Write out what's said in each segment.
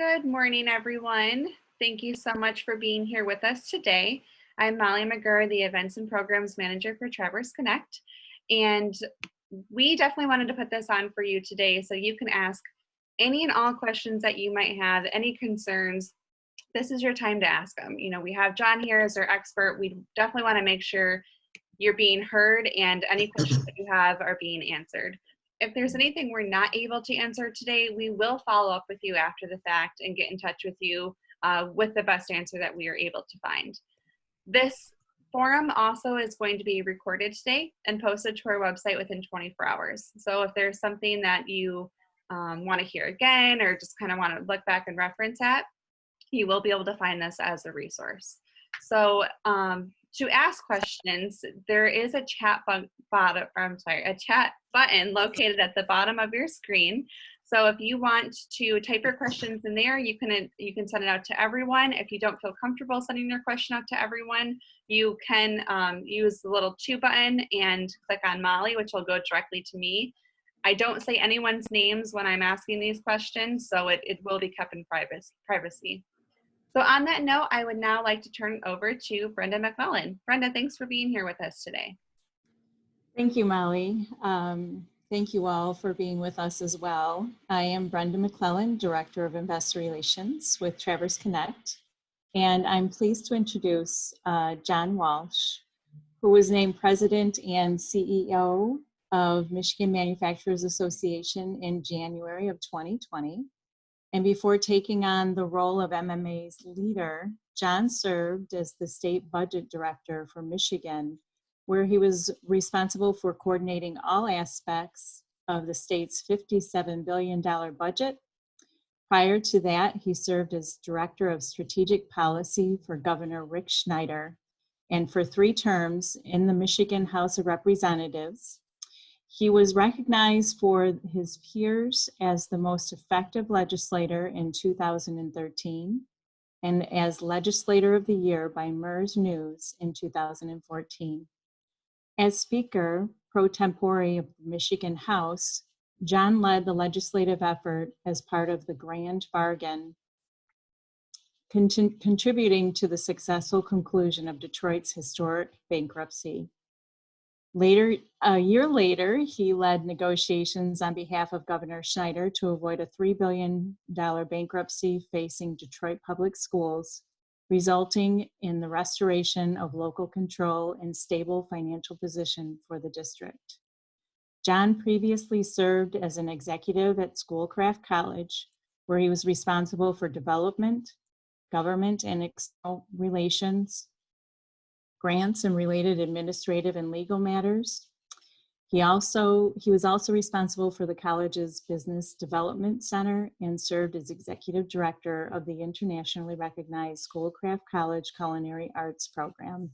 Good morning, everyone. Thank you so much for being here with us today. I'm Molly McGurr, the Events and Programs Manager for Traverse Connect, and we definitely wanted to put this on for you today so you can ask any and all questions that you might have, any concerns. This is your time to ask them. You know, we have John here as our expert. We definitely want to make sure you're being heard and any questions that you have are being answered. If there's anything we're not able to answer today, we will follow up with you after the fact and get in touch with you with the best answer that we are able to find. This forum also is going to be recorded today and posted to our website within 24 hours. So if there's something that you want to hear again or just kind of want to look back and reference at, you will be able to find this as a resource. So to ask questions, there is a chat button located at the bottom of your screen. So if you want to type your questions in there, you can send it out to everyone. If you don't feel comfortable sending your question out to everyone, you can use the little 2 button and click on Molly, which will go directly to me. I don't say anyone's names when I'm asking these questions, so it will be kept in privacy. So on that note, I would now like to turn it over to Brenda McMullen. Brenda, thanks for being here with us today. Thank you, Molly. Thank you all for being with us as well. I am Brenda McClellan, Director of Investor Relations with Traverse Connect, and I'm pleased to introduce John Walsh, who was named President and CEO of Michigan Manufacturers Association in January of 2020. And before taking on the role of MMA's leader, John served as the State Budget Director for Michigan, where he was responsible for coordinating all aspects of the state's $57 billion budget. Prior to that, he served as Director of Strategic Policy for Governor Rick Schneider, and for 3 terms in the Michigan House of Representatives. He was recognized for his peers as the most effective legislator in 2013 and as Legislator of the Year by MERS News in 2014. As Speaker pro tempore of the Michigan House, John led the legislative effort as part of the Grand Bargain, contributing to the successful conclusion of Detroit's historic bankruptcy. A year later, he led negotiations on behalf of Governor Schneider to avoid a $3 billion bankruptcy facing Detroit public schools, resulting in the restoration of local control and stable financial position for the district. John previously served as an executive at Schoolcraft College, where he was responsible for development, government and external relations, grants and related administrative and legal matters. He was also responsible for the college's Business Development Center and served as executive director of the internationally recognized Schoolcraft College Culinary Arts Program.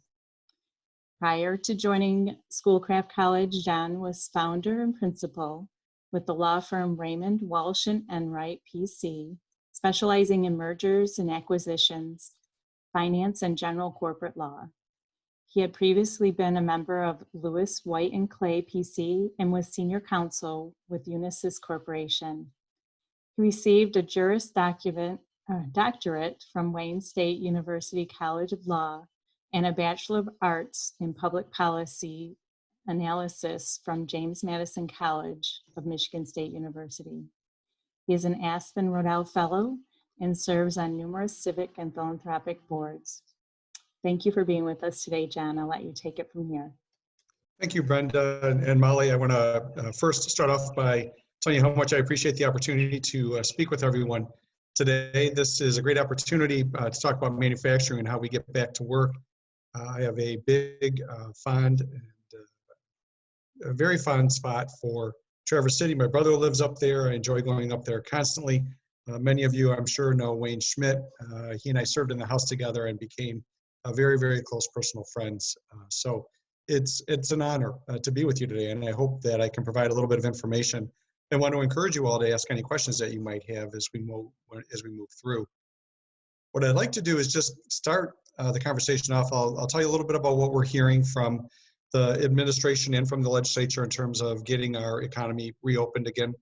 Prior to joining Schoolcraft College, John was founder and principal with the law firm Raymond, Walsh & Enright, PC, specializing in mergers and acquisitions, finance, and general corporate law. He had previously been a member of Lewis, White & Clay, PC, and was senior counsel with Unisys Corporation. He received a Juris Doctorate from Wayne State University College of Law and a Bachelor of Arts in Public Policy Analysis from James Madison College of Michigan State University. He is an Aspen Rodell Fellow and serves on numerous civic and philanthropic boards. Thank you for being with us today, John. I'll let you take it from here. Thank you, Brenda and Molly. I want to first start off by telling you how much I appreciate the opportunity to speak with everyone today. This is a great opportunity to talk about manufacturing and how we get back to work. I have a big, fond, and a very fond spot for Traverse City. My brother lives up there. I enjoy going up there constantly. Many of you, I'm sure, know Wayne Schmidt. He and I served in the House together and became very, very close personal friends. So it's an honor to be with you today, and I hope that I can provide a little bit of information. I want to encourage you all to ask any questions that you might have as we move through. What I'd like to do is just start the conversation off. I'll tell you a little bit about what we're hearing from the administration and from the legislature in terms of getting our economy reopened again.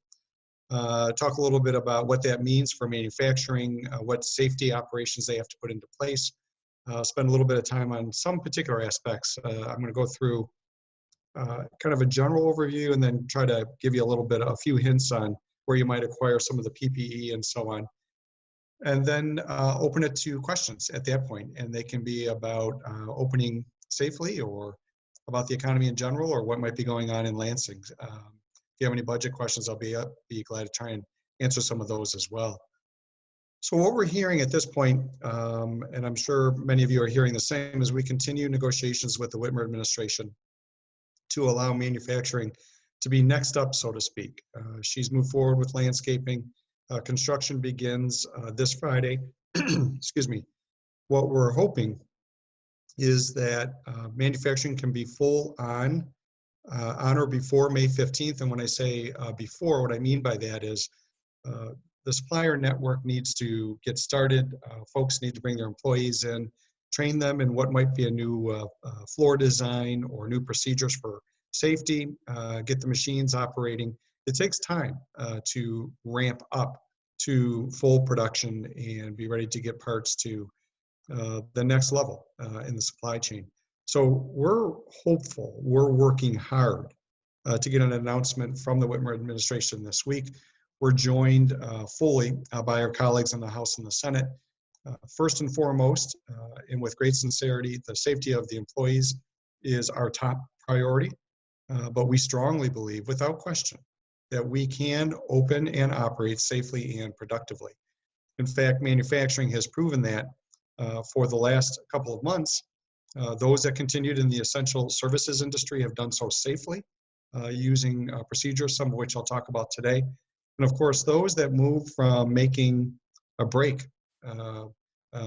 talk a little bit about what that means for manufacturing, what safety operations they have to put into place, spend a little bit of time on some particular aspects. I'm going to go through kind of a general overview and then try to give you a few hints on where you might acquire some of the PPE and so on. And then open it to questions at that point. And they can be about opening safely or about the economy in general or what might be going on in Lansing. If you have any budget questions, I'll be glad to try and answer some of those as well. So what we're hearing at this point, and I'm sure many of you are hearing the same, is we continue negotiations with the Whitmer administration to allow manufacturing to be next up, so to speak. She's moved forward with landscaping. Construction begins this Friday. Excuse me. What we're hoping is that manufacturing can be full on or before May 15th. And when I say before, what I mean by that is the supplier network needs to get started. Folks need to bring their employees in, train them in what might be a new floor design or new procedures for safety, get the machines operating. It takes time to ramp up to full production and be ready to get parts to the next level in the supply chain. So we're hopeful, we're working hard to get an announcement from the Whitmer administration this week. We're joined fully by our colleagues in the House and the Senate. First and foremost, and with great sincerity, the safety of the employees is our top priority. But we strongly believe, without question, that we can open and operate safely and productively. In fact, manufacturing has proven that for the last couple of months. Those that continued in the essential services industry have done so safely, using procedures, some of which I'll talk about today. And of course, those that moved from making a brake,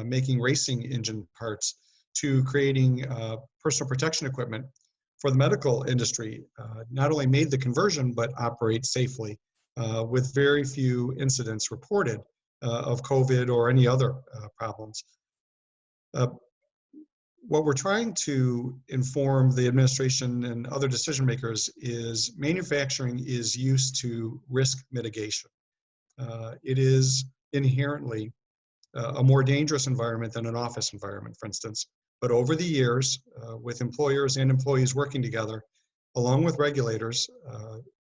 making racing engine parts, to creating personal protection equipment for the medical industry, not only made the conversion, but operate safely with very few incidents reported of COVID or any other problems. What we're trying to inform the administration and other decision makers is manufacturing is used to risk mitigation. It is inherently a more dangerous environment than an office environment, for instance. But over the years, with employers and employees working together, along with regulators,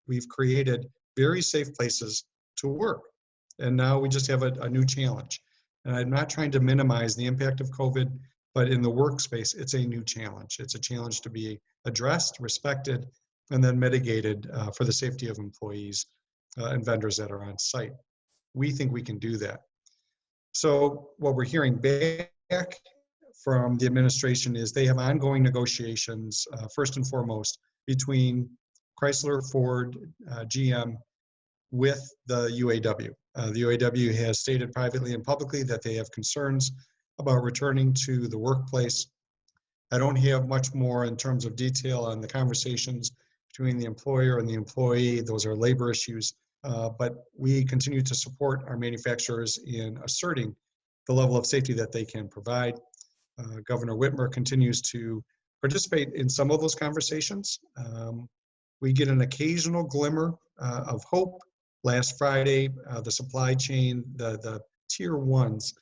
we've created very safe places to work. And now we just have a new challenge. And I'm not trying to minimize the impact of COVID, but in the workspace, it's a new challenge. It's a challenge to be addressed, respected, and then mitigated for the safety of employees and vendors that are on site. We think we can do that. So what we're hearing back from the administration is they have ongoing negotiations, first and foremost, between Chrysler, Ford, GM, with the UAW. The UAW has stated privately and publicly that they have concerns about returning to the workplace. I don't have much more in terms of detail on the conversations between the employer and the employee. Those are labor issues, but we continue to support our manufacturers in asserting the level of safety that they can provide. Governor Whitmer continues to participate in some of those conversations. We get an occasional glimmer of hope. Last Friday, the supply chain, the tier ones,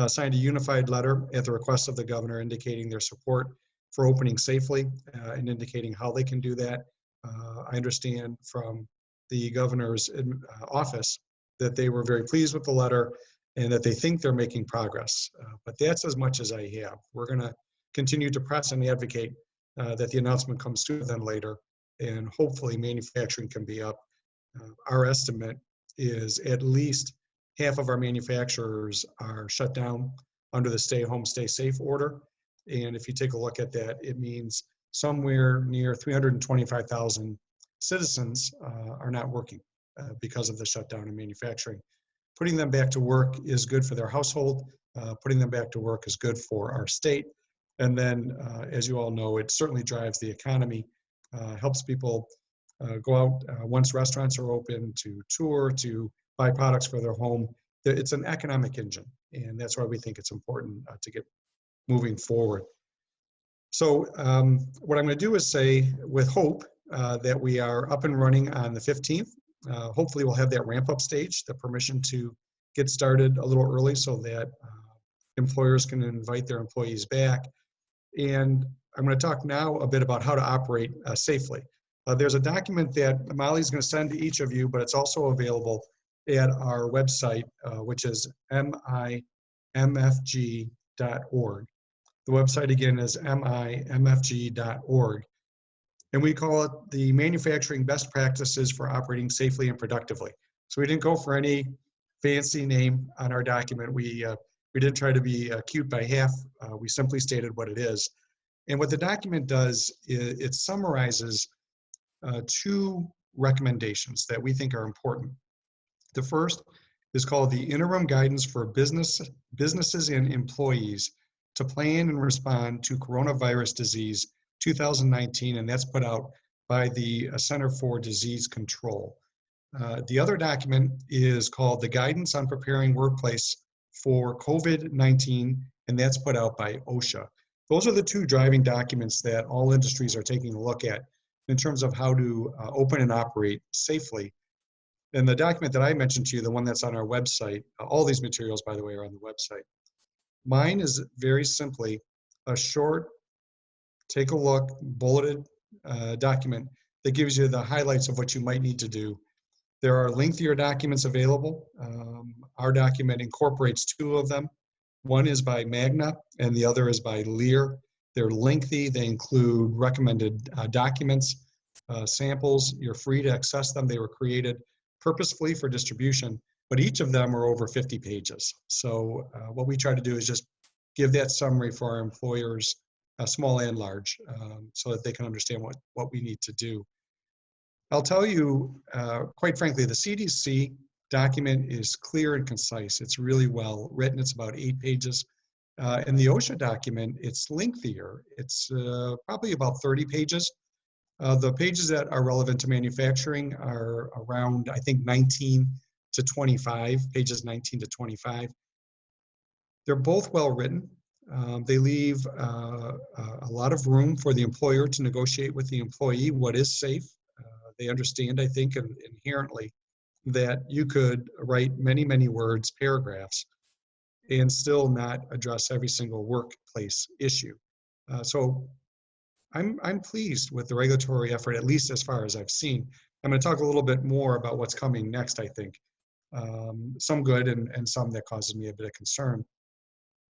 signed a unified letter at the request of the governor indicating their support for opening safely and indicating how they can do that. I understand from the governor's office that they were very pleased with the letter and that they think they're making progress. But that's as much as I have. We're going to continue to press and advocate that the announcement comes sooner than later, and hopefully manufacturing can be up. Our estimate is at least half of our manufacturers are shut down under the stay home, stay safe order. And if you take a look at that, it means somewhere near 325,000 citizens are not working because of the shutdown in manufacturing. Putting them back to work is good for their household. Putting them back to work is good for our state. And then, as you all know, it certainly drives the economy, helps people go out once restaurants are open, to tour, to buy products for their home. It's an economic engine, and that's why we think it's important to get moving forward. So what I'm going to do is say with hope that we are up and running on the 15th. hopefully we'll have that ramp up stage, the permission to get started a little early so that employers can invite their employees back. And I'm going to talk now a bit about how to operate safely. There's a document that Molly's going to send to each of you, but it's also available at our website, which is mimfg.org. The website again is mimfg.org. And we call it the Manufacturing Best Practices for Operating Safely and Productively. So we didn't go for any fancy name on our document. We didn't try to be cute by half. We simply stated what it is. And what the document does is it summarizes two recommendations that we think are important. The first is called the Interim Guidance for Businesses and Employees to Plan and Respond to Coronavirus Disease 2019, and that's put out by the Center for Disease Control. The other document is called the Guidance on Preparing Workplace for COVID-19, and that's put out by OSHA. Those are the two driving documents that all industries are taking a look at in terms of how to open and operate safely. And the document that I mentioned to you, the one that's on our website, all these materials, by the way, are on the website. Mine is very simply a short, take a look, bulleted document that gives you the highlights of what you might need to do. There are lengthier documents available. Our document incorporates two of them. One is by Magna and the other is by Lear. They're lengthy. They include recommended documents, samples. You're free to access them. They were created purposefully for distribution, but each of them are over 50 pages. So what we try to do is just give that summary for our employers, small and large, so that they can understand what we need to do. I'll tell you, quite frankly, the CDC document is clear and concise. It's really well written. It's about 8 pages. And the OSHA document, it's lengthier. It's probably about 30 pages. The pages that are relevant to manufacturing are around, I think, 19 to 25, pages 19 to 25. They're both well written. They leave a lot of room for the employer to negotiate with the employee what is safe. They understand, I think, inherently that you could write many, many words, paragraphs, and still not address every single workplace issue. So I'm pleased with the regulatory effort, at least as far as I've seen. I'm going to talk a little bit more about what's coming next, I think. Some good and some that causes me a bit of concern.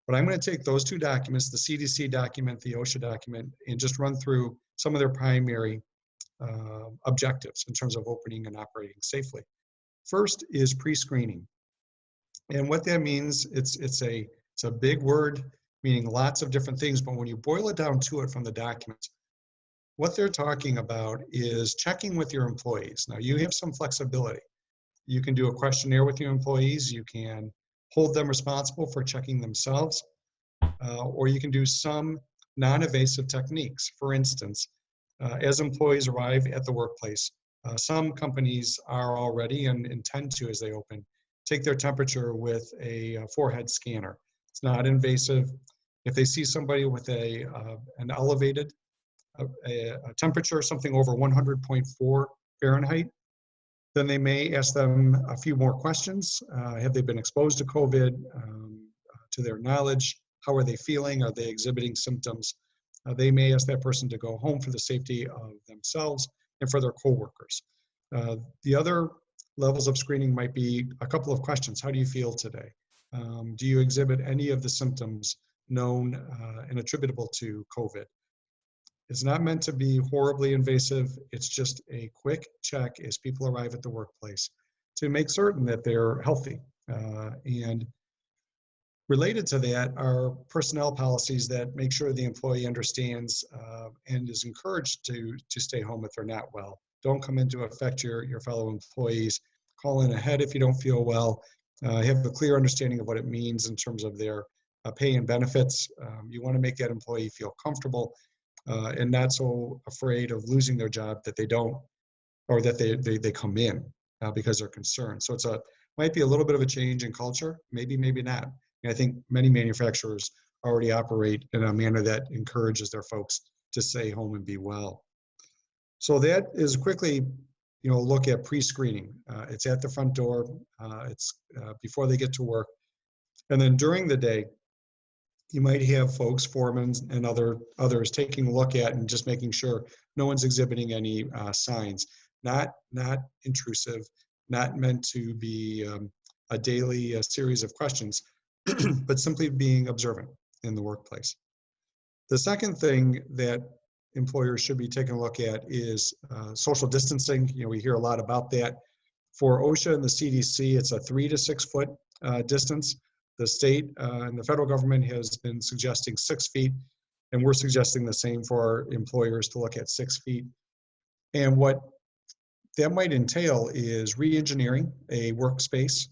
But I'm going to take those two documents, the CDC document, the OSHA document, and just run through some of their primary objectives in terms of opening and operating safely. First is pre-screening. And what that means, it's a big word, meaning lots of different things, but when you boil it down to it from the documents, what they're talking about is checking with your employees. Now, you have some flexibility. You can do a questionnaire with your employees. You can hold them responsible for checking themselves, or you can do some non-invasive techniques. For instance, as employees arrive at the workplace, some companies are already and intend to, as they open, take their temperature with a forehead scanner. It's not invasive. If they see somebody with an elevated a temperature, something over 100.4 Fahrenheit, then they may ask them a few more questions. Have they been exposed to COVID? To their knowledge, how are they feeling? Are they exhibiting symptoms? They may ask that person to go home for the safety of themselves and for their coworkers. The other levels of screening might be a couple of questions. How do you feel today? Do you exhibit any of the symptoms known and attributable to COVID? It's not meant to be horribly invasive. It's just a quick check as people arrive at the workplace to make certain that they're healthy. And related to that are personnel policies that make sure the employee understands and is encouraged to stay home if they're not well. Don't come in to affect your fellow employees. Call in ahead if you don't feel well. Have a clear understanding of what it means in terms of their pay and benefits. You want to make that employee feel comfortable and not so afraid of losing their job that they don't, or that they come in because they're concerned. So might be a little bit of a change in culture, maybe not. And I think many manufacturers already operate in a manner that encourages their folks to stay home and be well. So that is quickly look at pre-screening. It's at the front door. It's before they get to work. And then during the day, you might have folks, foremen and others taking a look at and just making sure no one's exhibiting any signs. Not intrusive, not meant to be a daily series of questions, but simply being observant in the workplace. The second thing that employers should be taking a look at is social distancing. We hear a lot about that. For OSHA and the CDC, it's a 3 to 6 foot distance. The state and the federal government has been suggesting 6 feet, and we're suggesting the same for our employers to look at 6 feet. And what that might entail is re-engineering a workspace.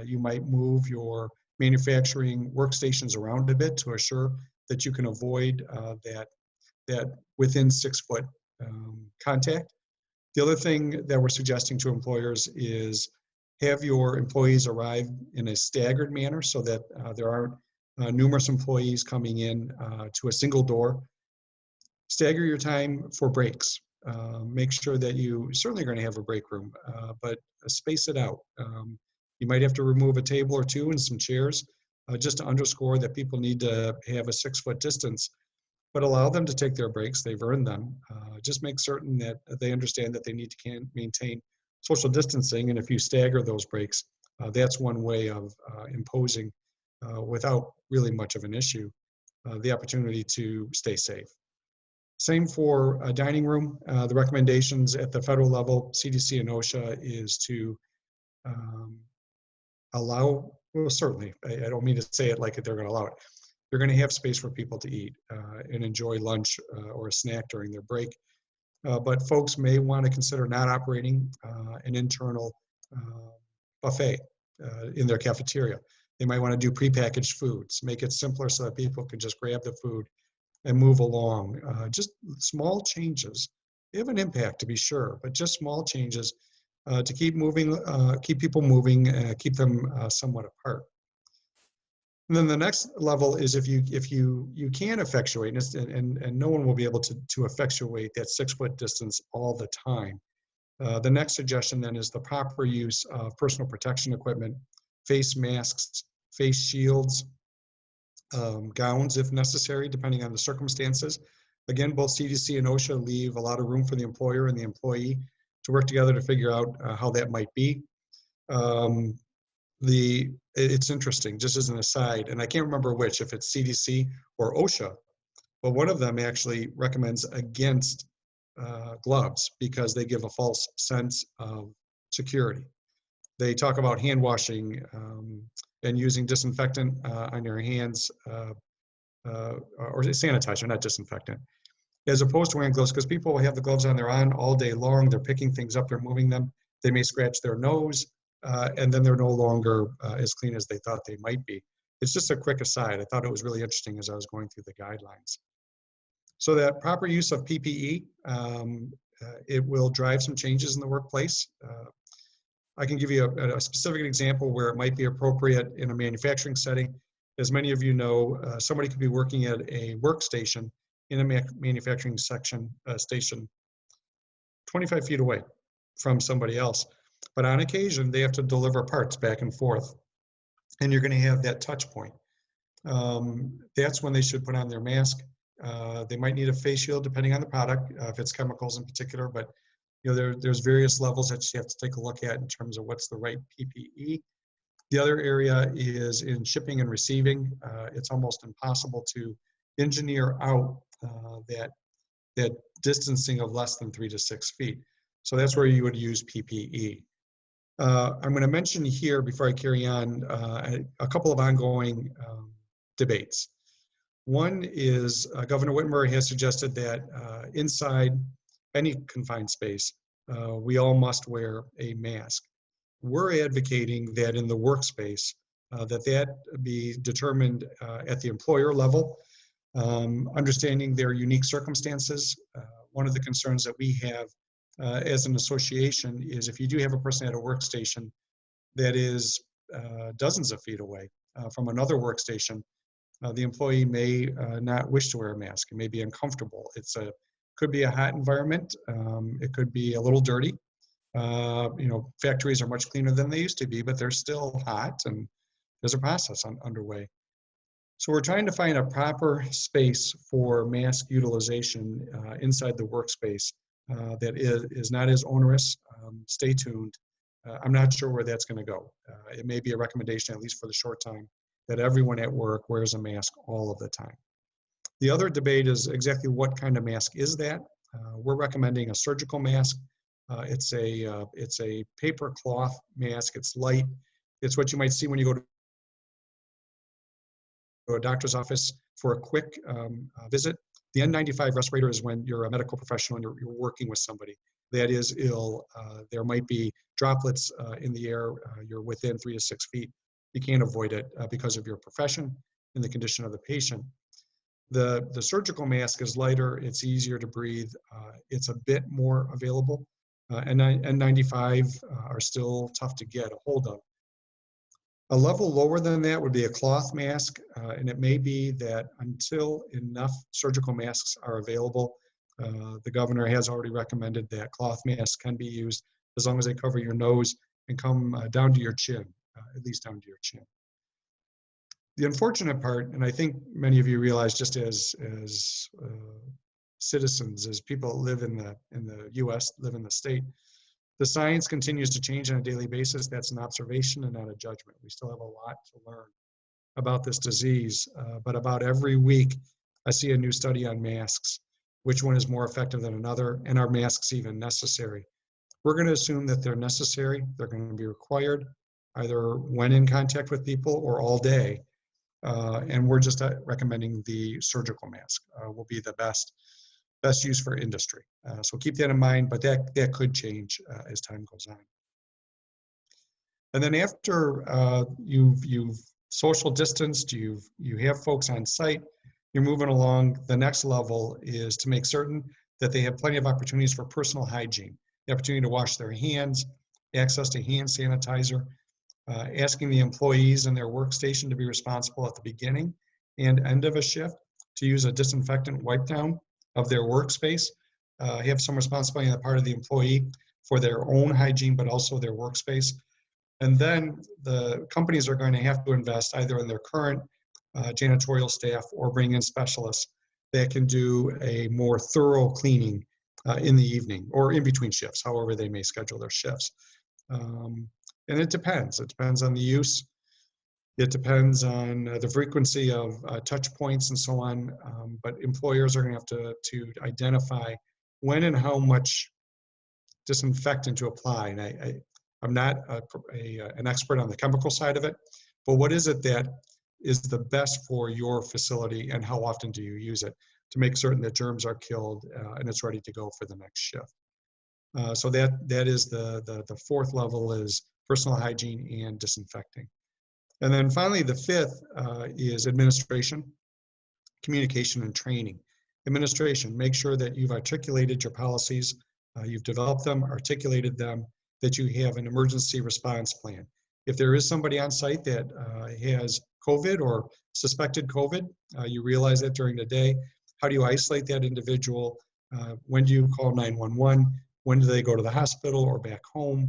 You might move your manufacturing workstations around a bit to assure that you can avoid that within 6 foot contact. The other thing that we're suggesting to employers is have your employees arrive in a staggered manner so that there aren't numerous employees coming in to a single door. Stagger your time for breaks. Make sure that you certainly are going to have a break room, but space it out. You might have to remove a table or two and some chairs just to underscore that people need to have a 6 foot distance, but allow them to take their breaks. They've earned them. Just make certain that they understand that they need to maintain social distancing, and if you stagger those breaks, that's one way of imposing, without really much of an issue, the opportunity to stay safe. Same for a dining room. The recommendations at the federal level, CDC and OSHA, is to allow, well, certainly, I don't mean to say it like they're going to allow it. You're going to have space for people to eat and enjoy lunch or a snack during their break. But folks may want to consider not operating an internal buffet in their cafeteria. They might want to do prepackaged foods, make it simpler so that people can just grab the food and move along. Just small changes. They have an impact, to be sure, but just small changes to keep moving, keep people moving, keep them somewhat apart. And then the next level is if you can effectuate, and no one will be able to effectuate that 6 foot distance all the time. The next suggestion then is the proper use of personal protection equipment, face masks, face shields, gowns if necessary, depending on the circumstances. Again, both CDC and OSHA leave a lot of room for the employer and the employee to work together to figure out how that might be. It's interesting, just as an aside, and I can't remember which, if it's CDC or OSHA, but one of them actually recommends against gloves because they give a false sense of security. They talk about hand washing and using disinfectant on your hands, or sanitizer, not disinfectant, as opposed to wearing gloves, because people will have the gloves on, they're on all day long, they're picking things up, they're moving them, they may scratch their nose, and then they're no longer as clean as they thought they might be. It's just a quick aside. I thought it was really interesting as I was going through the guidelines. So that proper use of PPE, it will drive some changes in the workplace. I can give you a specific example where it might be appropriate in a manufacturing setting. As many of you know, somebody could be working at a workstation in a manufacturing station 25 feet away from somebody else. But on occasion, they have to deliver parts back and forth, and you're going to have that touch point. That's when they should put on their mask. They might need a face shield depending on the product, if it's chemicals in particular, but there's various levels that you have to take a look at in terms of what's the right PPE. The other area is in shipping and receiving. It's almost impossible to engineer out that distancing of less than 3 to 6 feet. So that's where you would use PPE. I'm going to mention here, before I carry on, a couple of ongoing debates. One is Governor Whitmer has suggested that inside any confined space, we all must wear a mask. We're advocating that in the workspace, that be determined at the employer level, understanding their unique circumstances. One of the concerns that we have as an association is if you do have a person at a workstation that is dozens of feet away from another workstation, the employee may not wish to wear a mask. It may be uncomfortable. Could be a hot environment. It could be a little dirty. Factories are much cleaner than they used to be, but they're still hot and there's a process underway. So we're trying to find a proper space for mask utilization inside the workspace that is not as onerous. Stay tuned. I'm not sure where that's going to go. It may be a recommendation, at least for the short time, that everyone at work wears a mask all of the time. The other debate is exactly what kind of mask is that. We're recommending a surgical mask. It's a paper cloth mask. It's light. It's what you might see when you go to a doctor's office for a quick visit. The N95 respirator is when you're a medical professional and you're working with somebody that is ill. There might be droplets in the air. You're within 3 to 6 feet. You can't avoid it because of your profession and the condition of the patient. The surgical mask is lighter. It's easier to breathe. It's a bit more available. And N95 are still tough to get a hold of. A level lower than that would be a cloth mask, and it may be that until enough surgical masks are available, the governor has already recommended that cloth masks can be used as long as they cover your nose and come down to your chin, at least down to your chin. The unfortunate part, and I think many of you realize just as citizens, as people that live in the U.S., live in the state, the science continues to change on a daily basis. That's an observation and not a judgment. We still have a lot to learn about this disease, but about every week, I see a new study on masks. Which one is more effective than another, and are masks even necessary? We're going to assume that they're necessary. They're going to be required, either when in contact with people or all day. And we're just recommending the surgical mask will be the best use for industry. So keep that in mind, but that could change as time goes on. And then after you've social distanced, you have folks on site, you're moving along. The next level is to make certain that they have plenty of opportunities for personal hygiene, the opportunity to wash their hands, access to hand sanitizer, asking the employees in their workstation to be responsible at the beginning and end of a shift to use a disinfectant wipe down of their workspace. Have some responsibility on the part of the employee for their own hygiene, but also their workspace. And then the companies are going to have to invest either in their current janitorial staff or bring in specialists that can do a more thorough cleaning in the evening or in between shifts, however they may schedule their shifts. And it depends. It depends on the use. It depends on the frequency of touch points and so on. But employers are going to have to identify when and how much disinfectant to apply. And I'm not an expert on the chemical side of it, but what is it that is the best for your facility and how often do you use it to make certain that germs are killed and it's ready to go for the next shift. So that is the fourth level is personal hygiene and disinfecting. And then finally, the fifth is administration, communication, and training. Administration, make sure that you've articulated your policies, you've developed them, articulated them, that you have an emergency response plan. If there is somebody on site that has COVID or suspected COVID, you realize that during the day. How do you isolate that individual? When do you call 911? When do they go to the hospital or back home?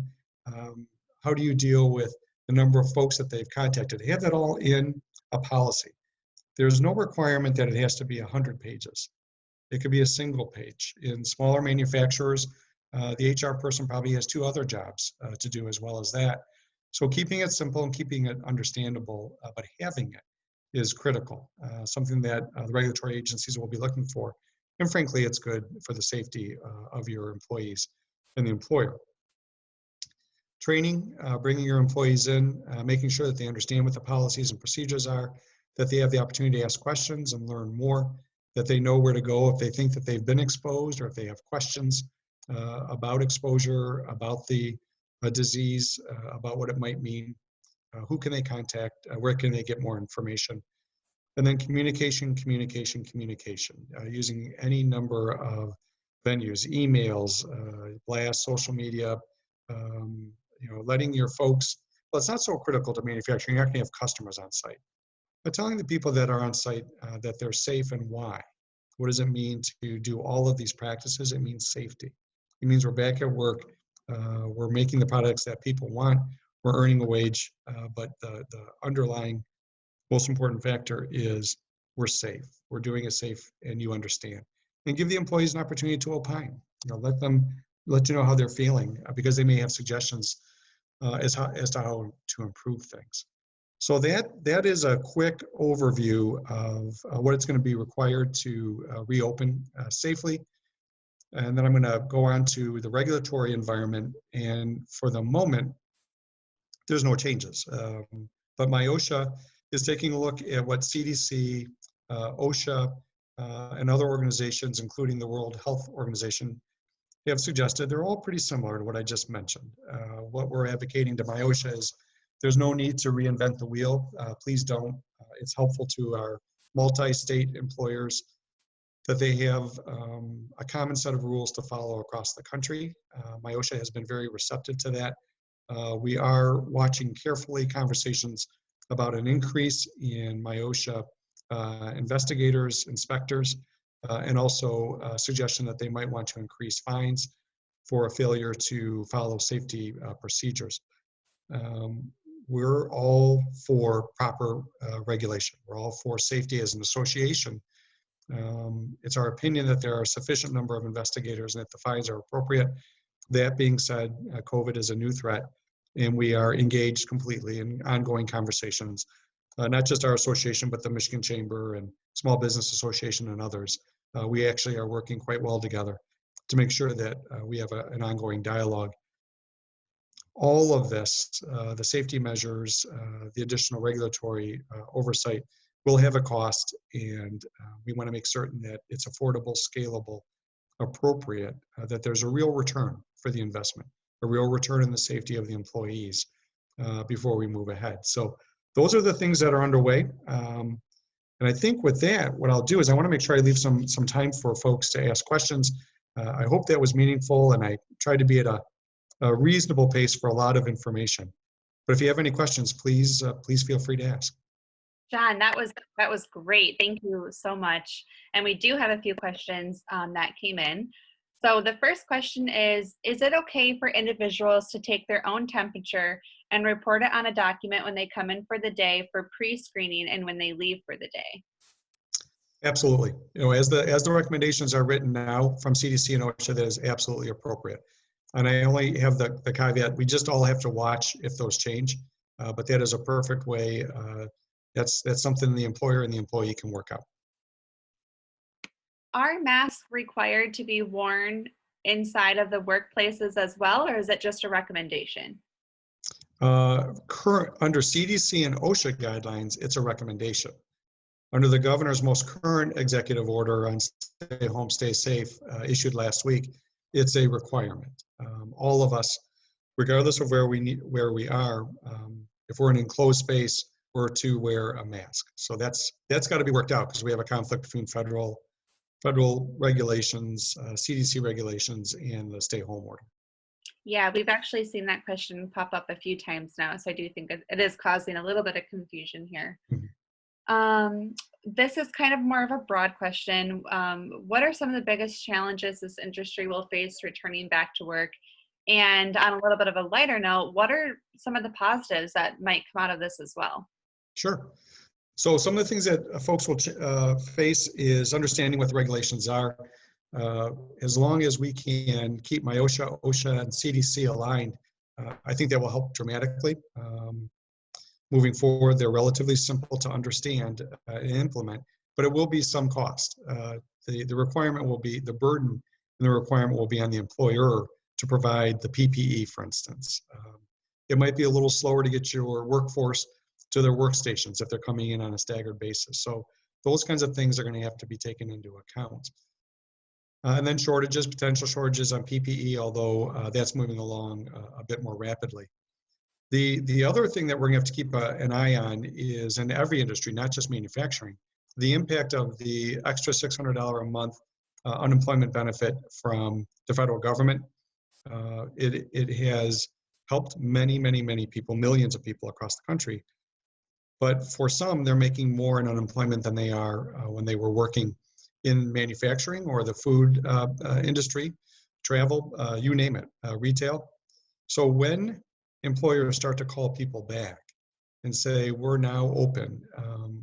How do you deal with the number of folks that they've contacted? Have that all in a policy. There's no requirement that it has to be 100 pages. It could be a single page. In smaller manufacturers, the HR person probably has 2 other jobs to do as well as that. So keeping it simple and keeping it understandable, but having it is critical, something that the regulatory agencies will be looking for. And frankly, it's good for the safety of your employees and the employer. Training, bringing your employees in, making sure that they understand what the policies and procedures are, that they have the opportunity to ask questions and learn more, that they know where to go if they think that they've been exposed or if they have questions about exposure, about the disease, about what it might mean, who can they contact, where can they get more information. And then communication, communication, communication, using any number of venues, emails, blasts, social media, letting your folks, well, it's not so critical to manufacturing, you're not gonna have customers on site, but telling the people that are on site that they're safe and why. What does it mean to do all of these practices? It means safety. It means we're back at work We're making the products that people want. We're earning a wage, but the underlying most important factor is we're safe. We're doing it safe, and you understand. And give the employees an opportunity to opine. Let you know how they're feeling, because they may have suggestions as to how to improve things. So that is a quick overview of what it's going to be required to reopen safely. And then I'm going to go on to the regulatory environment. And for the moment, there's no changes. But MyOSHA is taking a look at what CDC, OSHA, and other organizations, including the World Health Organization, have suggested. They're all pretty similar to what I just mentioned. What we're advocating to MyOSHA is there's no need to reinvent the wheel. Please don't. It's helpful to our multi-state employers that they have a common set of rules to follow across the country. MyOSHA has been very receptive to that. We are watching carefully conversations about an increase in MyOSHA investigators, inspectors, and also a suggestion that they might want to increase fines for a failure to follow safety procedures. We're all for proper regulation. We're all for safety as an association. It's our opinion that there are a sufficient number of investigators and that the fines are appropriate. That being said, COVID is a new threat, and we are engaged completely in ongoing conversations, not just our association, but the Michigan Chamber and Small Business Association and others. We actually are working quite well together to make sure that we have an ongoing dialogue. All of this, the safety measures, the additional regulatory oversight will have a cost, and we want to make certain that it's affordable, scalable, appropriate, that there's a real return for the investment, a real return in the safety of the employees before we move ahead. So those are the things that are underway. And I think with that, what I'll do is I want to make sure I leave some time for folks to ask questions. I hope that was meaningful, and I tried to be at a reasonable pace for a lot of information. But if you have any questions, please feel free to ask. John, that was great. Thank you so much. And we do have a few questions that came in. So the first question is it okay for individuals to take their own temperature and report it on a document when they come in for the day for pre-screening and when they leave for the day? Absolutely. As the recommendations are written now from CDC and OSHA, that is absolutely appropriate. And I only have the caveat, we just all have to watch if those change. But that is a perfect way. That's something the employer and the employee can work out. Are masks required to be worn inside of the workplaces as well, or is it just a recommendation? Under CDC and OSHA guidelines, it's a recommendation. Under the governor's most current executive order on stay home, stay safe, issued last week, it's a requirement. All of us, regardless of where we are, if we're in an enclosed space, we're to wear a mask. So that's got to be worked out, because we have a conflict between federal regulations, CDC regulations, and the stay home order. Yeah, we've actually seen that question pop up a few times now, so I do think it is causing a little bit of confusion here. Mm-hmm. This is kind of more of a broad question. What are some of the biggest challenges this industry will face returning back to work? And on a little bit of a lighter note, what are some of the positives that might come out of this as well? Sure. So some of the things that folks will face is understanding what the regulations are. As long as we can keep MyOSHA, OSHA, and CDC aligned, I think that will help dramatically. Moving forward, they're relatively simple to understand and implement, but it will be some cost. The requirement will be, the burden and the requirement will be on the employer to provide the PPE, for instance. It might be a little slower to get your workforce to their workstations if they're coming in on a staggered basis. So those kinds of things are going to have to be taken into account. And then shortages, potential shortages on PPE, although that's moving along a bit more rapidly. The other thing that we're going to have to keep an eye on is, in every industry, not just manufacturing, the impact of the extra $600 a month unemployment benefit from the federal government. It has helped many, many, many people, millions of people across the country. But for some, they're making more in unemployment than they are when they were working in manufacturing or the food industry, travel, you name it, retail. So when employers start to call people back and say, we're now open,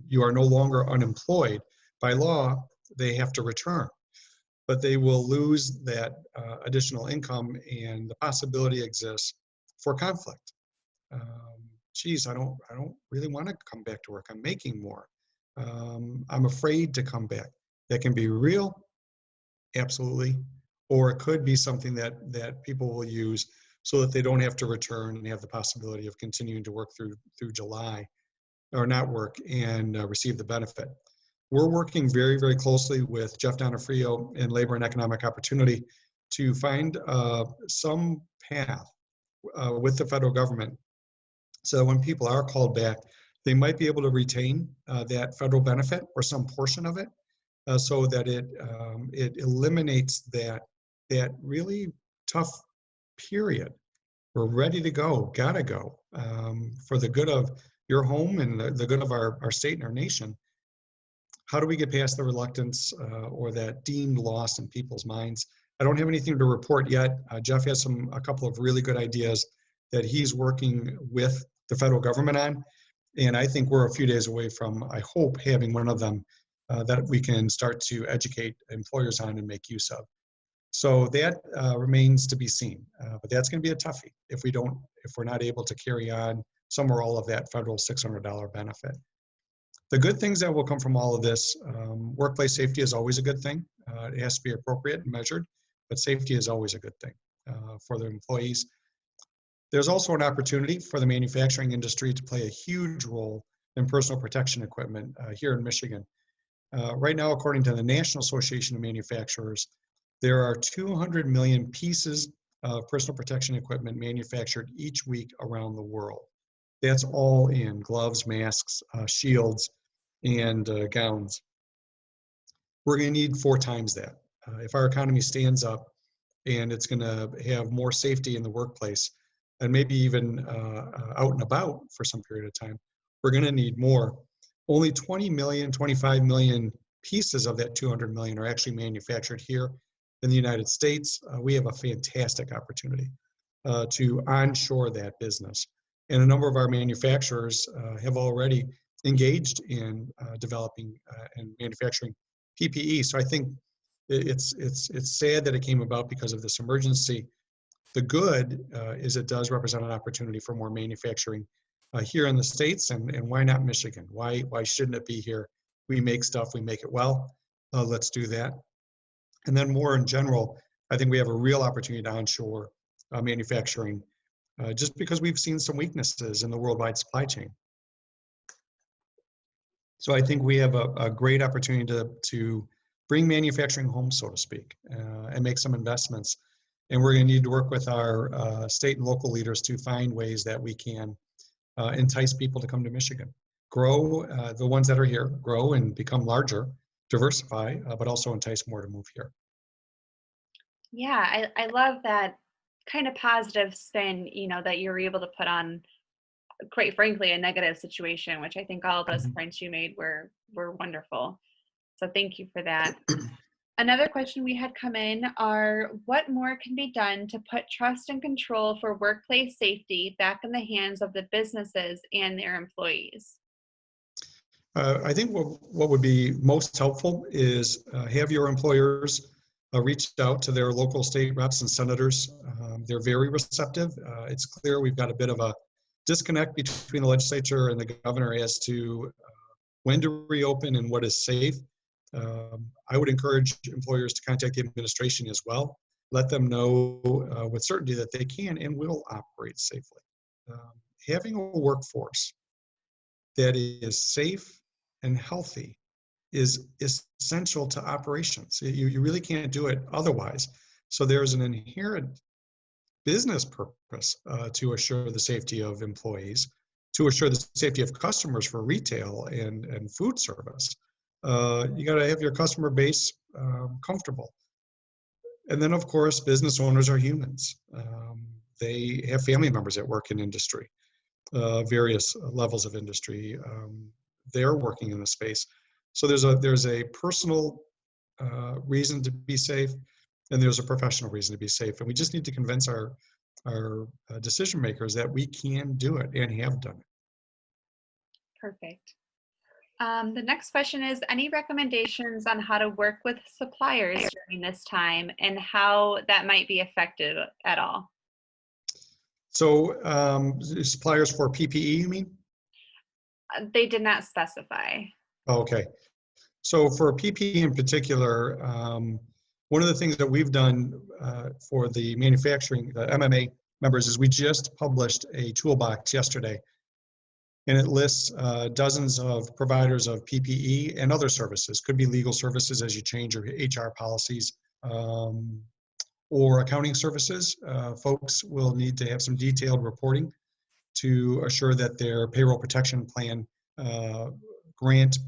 you are no longer unemployed, by law, they have to return. But they will lose that additional income, and the possibility exists for conflict. Geez, I don't really want to come back to work. I'm making more. I'm afraid to come back. That can be real, absolutely, or it could be something that people will use so that they don't have to return and have the possibility of continuing to work through July, or not work and receive the benefit. We're working very, very closely with Jeff Donofrio in Labor and Economic Opportunity to find some path with the federal government, so when people are called back, they might be able to retain that federal benefit or some portion of it, so that it eliminates that really tough period. We're ready to go, gotta go, for the good of your home and the good of our state and our nation. How do we get past the reluctance or that deemed loss in people's minds? I don't have anything to report yet. Jeff has a couple of really good ideas that he's working with the federal government on. And I think we're a few days away from, I hope, having one of them that we can start to educate employers on and make use of. So that remains to be seen. But that's going to be a toughie if we're not able to carry on some or all of that federal $600 benefit. The good things that will come from all of this, workplace safety is always a good thing. It has to be appropriate and measured, but safety is always a good thing for the employees. There's also an opportunity for the manufacturing industry to play a huge role in personal protection equipment here in Michigan. Right now, according to the National Association of Manufacturers, there are 200 million pieces of personal protection equipment manufactured each week around the world. That's all in gloves, masks, shields, and gowns. We're going to need 4 times that. If our economy stands up and it's going to have more safety in the workplace, and maybe even out and about for some period of time, we're going to need more. Only 20 million, 25 million pieces of that 200 million are actually manufactured here in the United States. We have a fantastic opportunity to onshore that business. And a number of our manufacturers have already engaged in developing and manufacturing PPE. So I think it's sad that it came about because of this emergency. The good is it does represent an opportunity for more manufacturing here in the States, and why not Michigan? Why shouldn't it be here? We make stuff, we make it well. Let's do that. And then more in general, I think we have a real opportunity to onshore manufacturing, just because we've seen some weaknesses in the worldwide supply chain. So I think we have a great opportunity to bring manufacturing home, so to speak, and make some investments. And we're going to need to work with our state and local leaders to find ways that we can entice people to come to Michigan. Grow, the ones that are here, grow and become larger, diversify, but also entice more to move here. Yeah, I love that kind of positive spin, that you were able to put on, quite frankly, a negative situation, which I think all of those points you made were wonderful. So thank you for that. Another question we had come in are, what more can be done to put trust and control for workplace safety back in the hands of the businesses and their employees? I think what would be most helpful is have your employers reach out to their local state reps and senators. They're very receptive. It's clear we've got a bit of a disconnect between the legislature and the governor as to when to reopen and what is safe. I would encourage employers to contact the administration as well. Let them know with certainty that they can and will operate safely. Having a workforce that is safe and healthy is essential to operations. You really can't do it otherwise. So there's an inherent business purpose to assure the safety of employees, to assure the safety of customers for retail and food service. You got to have your customer base comfortable. And then, of course, business owners are humans. They have family members that work in industry, various levels of industry. They're working in the space. So there's a personal reason to be safe, and there's a professional reason to be safe. And we just need to convince our decision makers that we can do it and have done it. Perfect. The next question is, any recommendations on how to work with suppliers during this time and how that might be affected at all? So suppliers for PPE, you mean? They did not specify. Okay. So for PPE in particular, one of the things that we've done for the manufacturing, the MMA members, is we just published a toolbox yesterday. And it lists dozens of providers of PPE and other services. Could be legal services as you change your HR policies, or accounting services. Folks will need to have some detailed reporting to assure that their payroll protection plan grant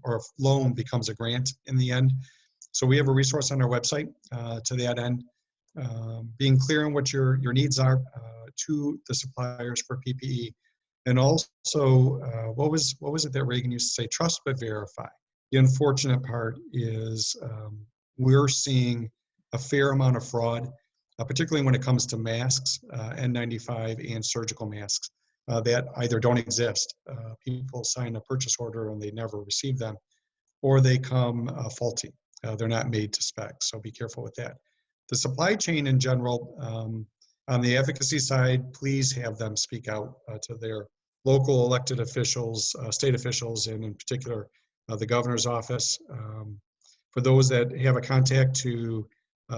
or loan becomes a grant in the end. So we have a resource on our website to that end. Being clear on what your needs are to the suppliers for PPE. And also, what was it that Reagan used to say? Trust but verify. The unfortunate part is we're seeing a fair amount of fraud, particularly when it comes to masks, N95 and surgical masks, that either don't exist. People sign a purchase order and they never receive them, or they come faulty. They're not made to spec, so be careful with that. The supply chain in general, on the advocacy side, please have them speak out to their local elected officials, state officials, and in particular, the governor's office. For those that have a contact to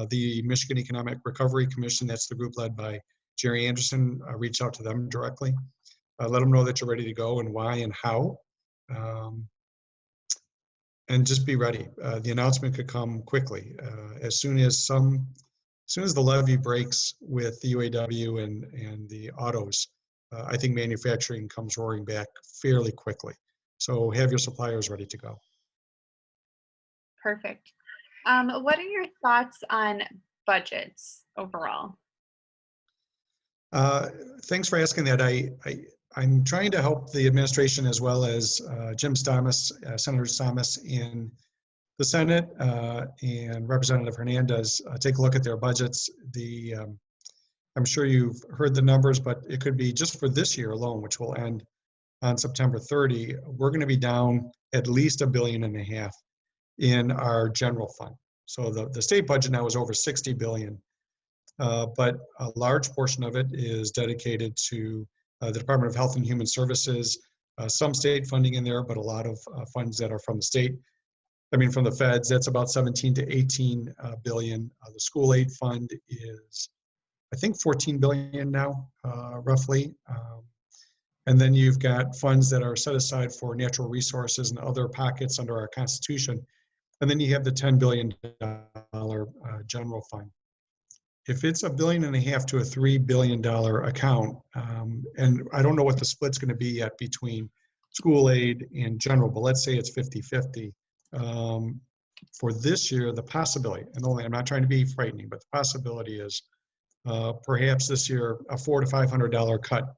the Michigan Economic Recovery Commission, that's the group led by Jerry Anderson, reach out to them directly. Let them know that you're ready to go and why and how. And just be ready. The announcement could come quickly. As soon as the levee breaks with the UAW and the autos, I think manufacturing comes roaring back fairly quickly. So have your suppliers ready to go. Perfect. What are your thoughts on budgets overall? Thanks for asking that. I'm trying to help the administration as well as Jim Stamas, Senator Stamas in the Senate, and Representative Hernandez take a look at their budgets. I'm sure you've heard the numbers, but it could be just for this year alone, which will end on September 30. We're going to be down at least $1.5 billion in our general fund. So the state budget now is over $60 billion, but a large portion of it is dedicated to the Department of Health and Human Services, some state funding in there, but a lot of funds that are from the state. From the feds, that's about 17 to 18 billion. The school aid fund is, I think, 14 billion now, roughly. And then you've got funds that are set aside for natural resources and other pockets under our Constitution. And then you have the $10 billion general fund. If it's $1.5 billion to a $3 billion account, and I don't know what the split's going to be yet between school aid and general, but let's say it's 50-50. For this year, the possibility, and only I'm not trying to be frightening, but the possibility is perhaps this year a $400 to $500 cut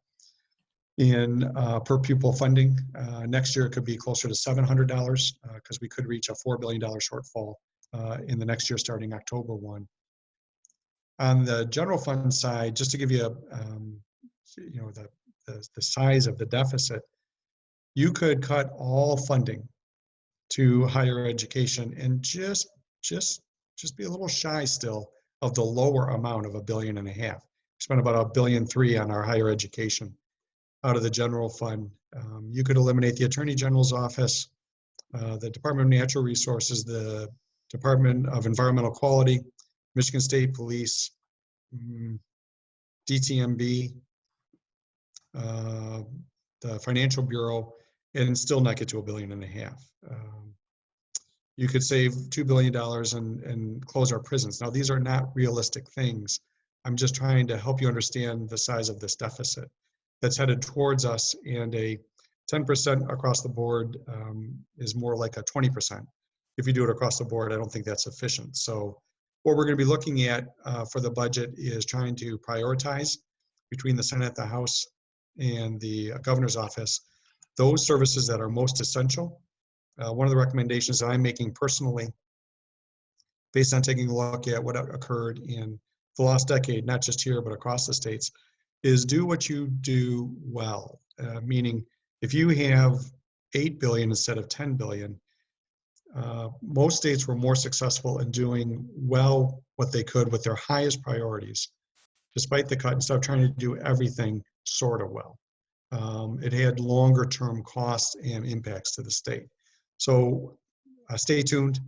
in per pupil funding. Next year it could be closer to $700 because we could reach a $4 billion shortfall in the next year starting October 1. On the general fund side, just to give you the size of the deficit, you could cut all funding to higher education and just be a little shy still of the lower amount of $1.5 billion. We spent about $1.3 billion on our higher education out of the general fund. You could eliminate the Attorney General's office, the Department of Natural Resources, the Department of Environmental Quality, Michigan State Police, DTMB, the Financial Bureau, and still not get to $1.5 billion. You could save $2 billion and close our prisons. Now, these are not realistic things. I'm just trying to help you understand the size of this deficit that's headed towards us, and a 10% across the board is more like a 20%. If you do it across the board, I don't think that's sufficient. So what we're going to be looking at for the budget is trying to prioritize between the Senate, the House, and the governor's office, those services that are most essential. One of the recommendations that I'm making personally, based on taking a look at what occurred in the last decade, not just here, but across the states, is do what you do well. Meaning, if you have 8 billion instead of 10 billion, most states were more successful in doing well what they could with their highest priorities, despite the cut, instead of trying to do everything sort of well. It had longer term costs and impacts to the state. So stay tuned.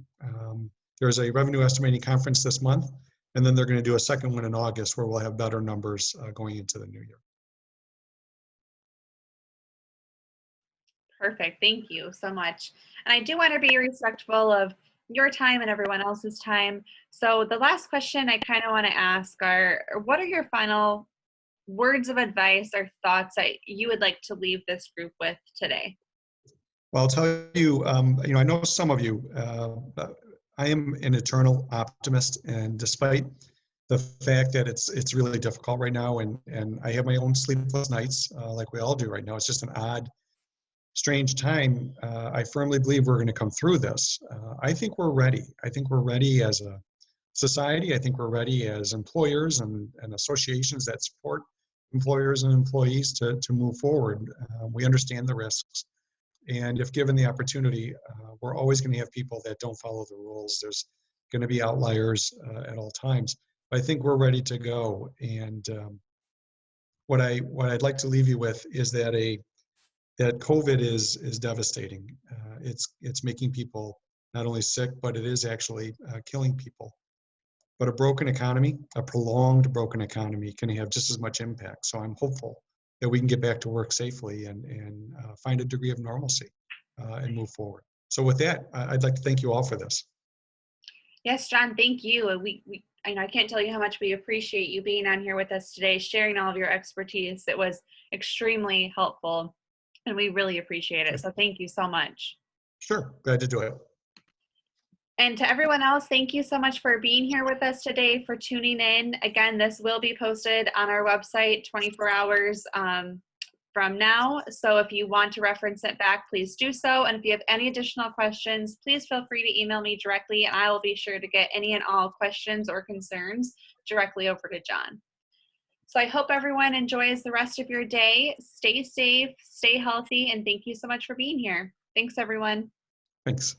There's a revenue estimating conference this month, and then they're going to do a second one in August where we'll have better numbers going into the new year. Perfect. Thank you so much. And I do want to be respectful of your time and everyone else's time. So the last question I kind of want to ask are, what are your final words of advice or thoughts that you would like to leave this group with today? Well, I'll tell you, I know some of you, I am an eternal optimist, and despite the fact that it's really difficult right now, and I have my own sleepless nights, like we all do right now. It's just an odd, strange time. I firmly believe we're going to come through this. I think we're ready. I think we're ready as a society. I think we're ready as employers and associations that support employers and employees to move forward. We understand the risks. And if given the opportunity, we're always going to have people that don't follow the rules. There's going to be outliers at all times. But I think we're ready to go. And what I'd like to leave you with is that that COVID is devastating. It's making people not only sick, but it is actually killing people. But a broken economy, a prolonged broken economy, can have just as much impact. So I'm hopeful that we can get back to work safely and find a degree of normalcy and move forward. So with that, I'd like to thank you all for this. Yes, John, thank you. I know I can't tell you how much we appreciate you being on here with us today, sharing all of your expertise. It was extremely helpful, and we really appreciate it. So thank you so much. Sure, glad to do it. And to everyone else, thank you so much for being here with us today, for tuning in. Again, this will be posted on our website 24 hours from now. So if you want to reference it back, please do so. And if you have any additional questions, please feel free to email me directly, and I will be sure to get any and all questions or concerns directly over to John. So I hope everyone enjoys the rest of your day. Stay safe, stay healthy, and thank you so much for being here. Thanks, everyone. Thanks.